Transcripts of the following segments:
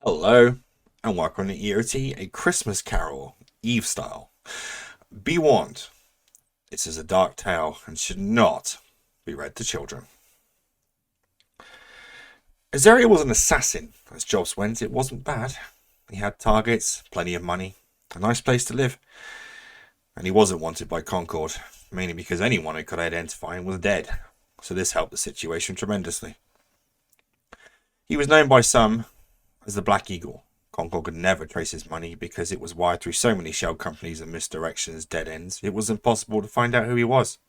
Hello, and welcome to EOT, a Christmas Carol, Eve style. Be warned, this is a dark tale and should not be read to children. Azaria was an assassin. As jobs went, it wasn't bad. He had targets, plenty of money, a nice place to live. And he wasn't wanted by Concord, mainly because anyone who could identify him was dead. So this helped the situation tremendously. He was known by some as the Black Eagle. Concord could never trace his money because it was wired through so many shell companies and misdirections, dead ends. It was impossible to find out who he was.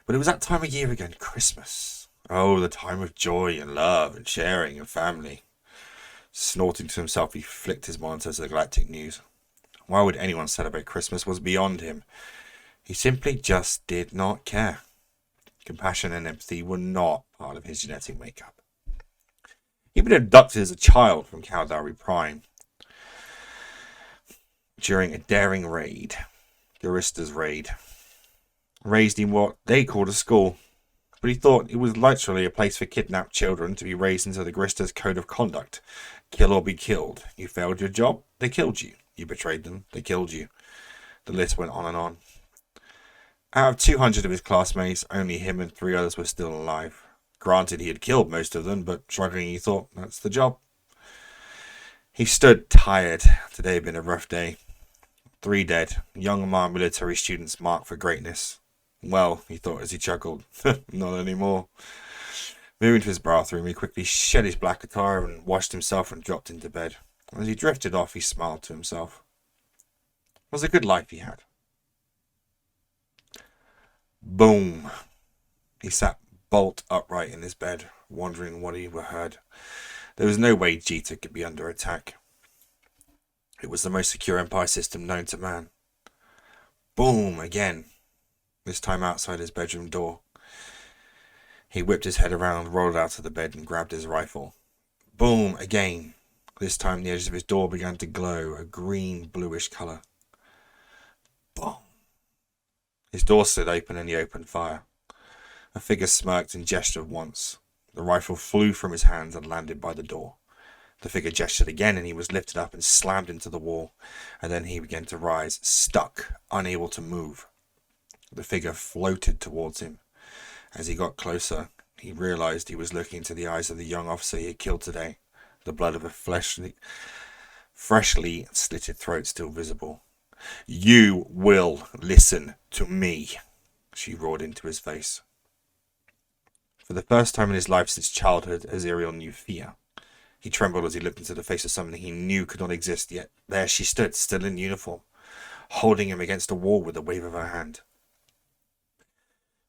But it was that time of year again, Christmas. Oh, the time of joy and love and sharing and family. Snorting to himself, he flicked his monitor to the Galactic News. Why would anyone celebrate Christmas was beyond him. He simply just did not care. Compassion and empathy were not part of his genetic makeup. He'd been abducted as a child from Caldari Prime during a daring raid, Garista's raid. Raised in what they called a school, but he thought it was literally a place for kidnapped children to be raised into the Garista's code of conduct. Kill or be killed. You failed your job, they killed you. You betrayed them, they killed you. The list went on and on. Out of 200 of his classmates, only him and 3 others were still alive. Granted, he had killed most of them, but shrugging, he thought, that's the job. He stood tired. Today had been a rough day. 3 dead, young military students marked for greatness. Well, he thought as he chuckled, not anymore. Moving to his bathroom, he quickly shed his black attire and washed himself and dropped into bed. As he drifted off, he smiled to himself. It was a good life he had. Boom. He sat bolt upright in his bed, wondering what he heard. There was no way Jita could be under attack. It was the most secure Empire system known to man. Boom again, this time outside his bedroom door. He whipped his head around, rolled out of the bed and grabbed his rifle. Boom again. This time the edges of his door began to glow, a green-bluish colour. Boom. His door slid open and he opened fire. A figure smirked and gestured once. The rifle flew from his hands and landed by the door. The figure gestured again and he was lifted up and slammed into the wall. And then he began to rise, stuck, unable to move. The figure floated towards him. As he got closer, he realized he was looking into the eyes of the young officer he had killed today, the blood of a freshly slitted throat still visible. You will listen to me, she roared into his face. For the first time in his life since childhood, Azariel knew fear. He trembled as he looked into the face of something he knew could not exist, yet there she stood, still in uniform, holding him against a wall with a wave of her hand.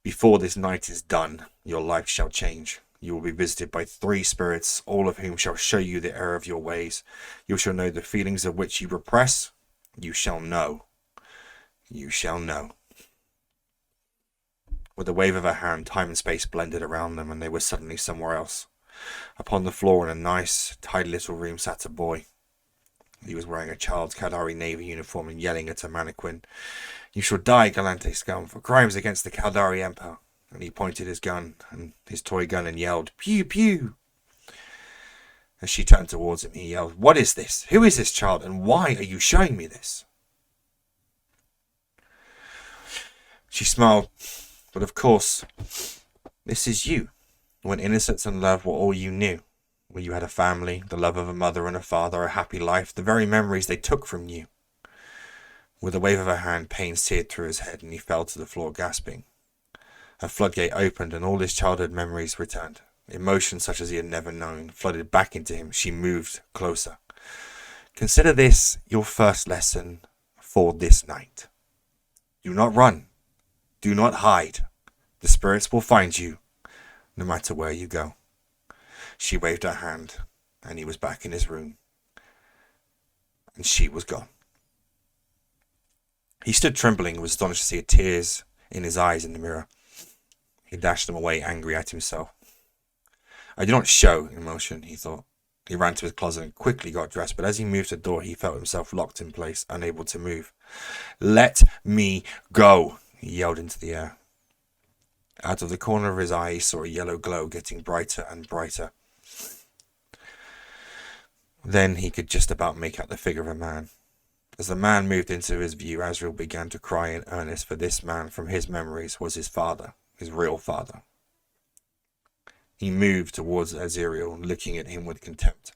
Before this night is done, your life shall change. You will be visited by 3 spirits, all of whom shall show you the error of your ways. You shall know the feelings of which you repress. You shall know. You shall know. With a wave of her hand, time and space blended around them, and they were suddenly somewhere else. Upon the floor in a nice, tidy little room sat a boy. He was wearing a child's Caldari Navy uniform and yelling at a mannequin. You shall die, Galante scum, for crimes against the Caldari Empire. And he pointed his gun, and his toy gun, and yelled, Pew, pew! As she turned towards him, he yelled, What is this? Who is this child, and why are you showing me this? She smiled, but of course, this is you. When innocence and love were all you knew. When you had a family, the love of a mother and a father, a happy life, the very memories they took from you. With a wave of her hand, pain seared through his head, and he fell to the floor gasping. A floodgate opened, and all his childhood memories returned. Emotions such as he had never known flooded back into him. She moved closer. Consider this your first lesson for this night. Do not run. Do not hide. The spirits will find you, no matter where you go. She waved her hand, and he was back in his room. And she was gone. He stood trembling and was astonished to see tears in his eyes in the mirror. He dashed them away, angry at himself. I do not show emotion, he thought. He ran to his closet and quickly got dressed, but as he moved to the door, he felt himself locked in place, unable to move. Let me go, he yelled into the air. Out of the corner of his eye, he saw a yellow glow getting brighter and brighter. Then he could just about make out the figure of a man. As the man moved into his view, Azrael began to cry in earnest, for this man, from his memories, was his father, his real father. He moved towards Azrael, looking at him with contempt.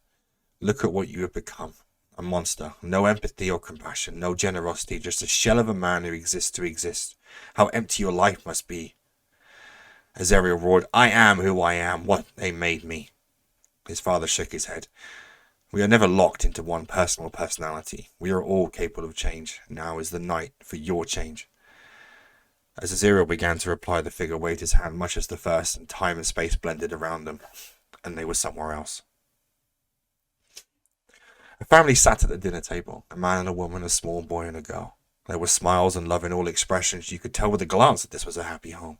Look at what you have become. A monster. No empathy or compassion. No generosity. Just a shell of a man who exists to exist. How empty your life must be. Azrael roared, I am who I am. What they made me. His father shook his head. We are never locked into one personal personality. We are all capable of change. Now is the night for your change. As Azrael began to reply, the figure waved his hand much as the first, and time and space blended around them, and they were somewhere else. A family sat at the dinner table, a man and a woman, a small boy and a girl. There were smiles and love in all expressions. You could tell with a glance that this was a happy home.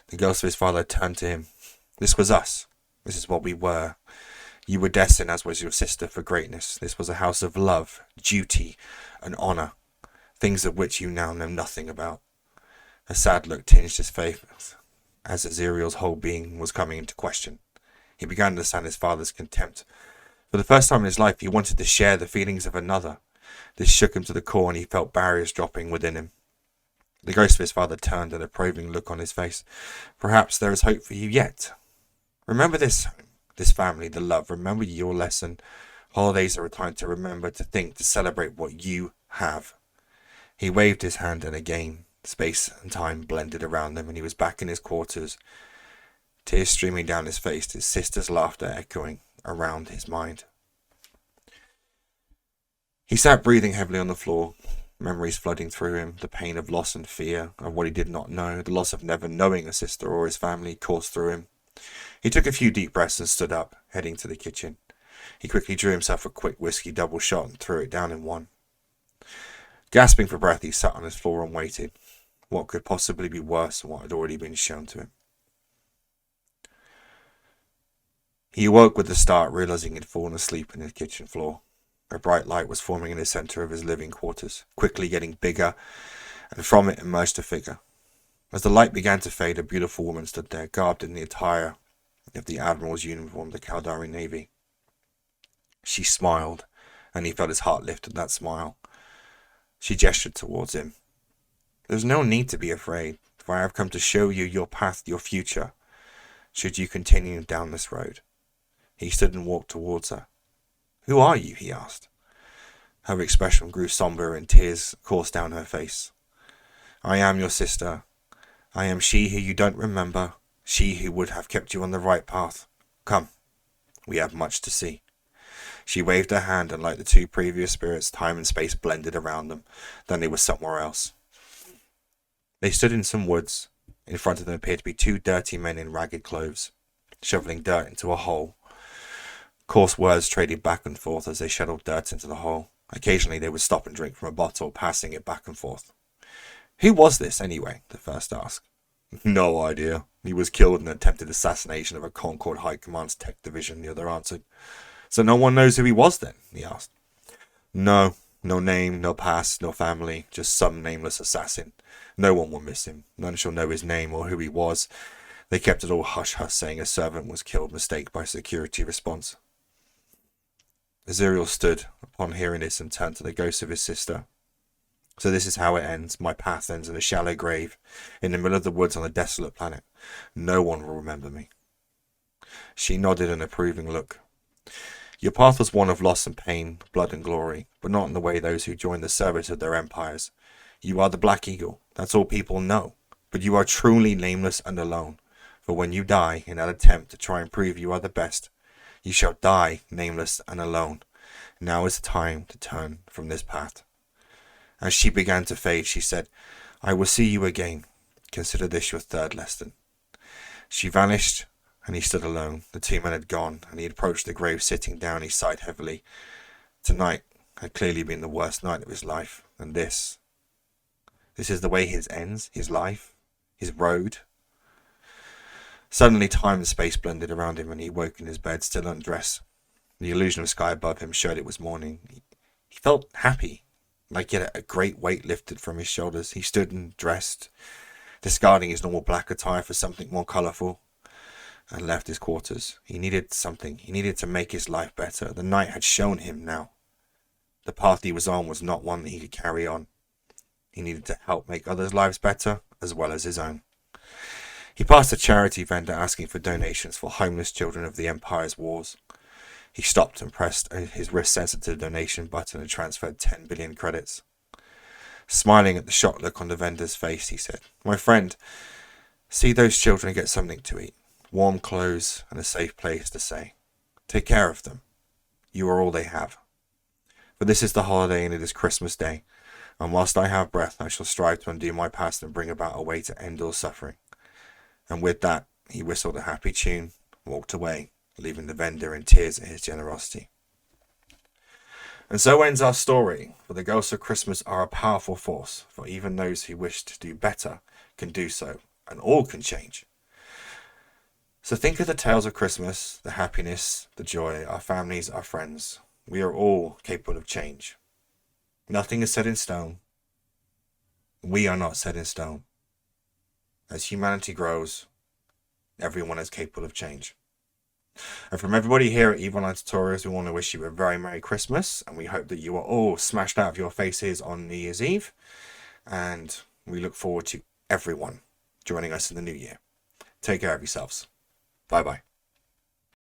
The ghost of his father turned to him. This was us. This is what we were. You were destined, as was your sister, for greatness. This was a house of love, duty, and honour, things of which you now know nothing about. A sad look tinged his face as Azrael's whole being was coming into question. He began to understand his father's contempt. For the first time in his life, he wanted to share the feelings of another. This shook him to the core, and he felt barriers dropping within him. The ghost of his father turned, and a probing look on his face. Perhaps there is hope for you yet. Remember this family, the love. Remember your lesson. Holidays are a time to remember, to think, to celebrate what you have. He waved his hand, and again space and time blended around them, and he was back in his quarters, tears streaming down his face, his sister's laughter echoing around his mind. He sat breathing heavily on the floor, memories flooding through him, the pain of loss and fear of what he did not know, the loss of never knowing a sister or his family coursed through him. He took a few deep breaths and stood up, heading to the kitchen. He quickly drew himself a quick whiskey double shot and threw it down in one. Gasping for breath, he sat on his floor and waited. What could possibly be worse than what had already been shown to him? He awoke with a start, realizing he'd fallen asleep on the kitchen floor. A bright light was forming in the center of his living quarters, quickly getting bigger, and from it emerged a figure. As the light began to fade, a beautiful woman stood there, garbed in the attire of the Admiral's uniform of the Caldari Navy. She smiled, and he felt his heart lift at that smile. She gestured towards him. There's no need to be afraid, for I have come to show you your path, your future, should you continue down this road. He stood and walked towards her. Who are you? He asked. Her expression grew somber and tears coursed down her face. I am your sister. I am she who you don't remember, she who would have kept you on the right path. Come, we have much to see. She waved her hand, and like the two previous spirits, time and space blended around them. Then they were somewhere else. They stood in some woods. In front of them appeared to be two dirty men in ragged clothes, shoveling dirt into a hole. Coarse words traded back and forth as they shoveled dirt into the hole. Occasionally they would stop and drink from a bottle, passing it back and forth. Who was this, anyway? The first asked. No idea. He was killed in an attempted assassination of a Concord High Command's tech division, the other answered. So no one knows who he was then? He asked. No. No name, no past, no family, just some nameless assassin. No one will miss him. None shall know his name or who he was. They kept it all hush-hush, saying a servant was killed mistake by security response. Azrael stood upon hearing this and turned to the ghost of his sister. So this is how it ends. My path ends in a shallow grave, in the middle of the woods on a desolate planet. No one will remember me. She nodded an approving look. Your path was one of loss and pain, blood and glory, but not in the way those who join the service of their empires. You are the Black Eagle, that's all people know, but you are truly nameless and alone, for when you die in that attempt to try and prove you are the best, you shall die nameless and alone. Now is the time to turn from this path. As she began to fade, she said, I will see you again. Consider this your third lesson. She vanished, and he stood alone. The two men had gone, and he approached the grave. Sitting down, he sighed heavily. Tonight had clearly been the worst night of his life, and this is the way his ends, his life, his road. Suddenly time and space blended around him, and he woke in his bed, still undressed. The illusion of sky above him showed it was morning. He felt happy, like he had a great weight lifted from his shoulders. He stood and dressed, discarding his normal black attire for something more colourful. and left his quarters. He needed something. He needed to make his life better. The night had shown him now. The path he was on was not one that he could carry on. He needed to help make others' lives better, as well as his own. He passed a charity vendor asking for donations for homeless children of the Empire's wars. He stopped and pressed his wrist-sensitive donation button and transferred 10 billion credits. Smiling at the shocked look on the vendor's face, he said, "My friend, see those children get something to eat, warm clothes, and a safe place to stay. Take care of them. You are all they have. For this is the holiday and it is Christmas Day, and whilst I have breath, I shall strive to undo my past and bring about a way to end all suffering." And with that, he whistled a happy tune, walked away, leaving the vendor in tears at his generosity. And so ends our story, for the ghosts of Christmas are a powerful force, for even those who wish to do better can do so, and all can change. So think of the tales of Christmas, the happiness, the joy, our families, our friends. We are all capable of change. Nothing is set in stone. We are not set in stone. As humanity grows, everyone is capable of change. And from everybody here at Evil Eye Tutorials, we want to wish you a very Merry Christmas, and we hope that you are all smashed out of your faces on New Year's Eve, and we look forward to everyone joining us in the new year. Take care of yourselves. Bye bye.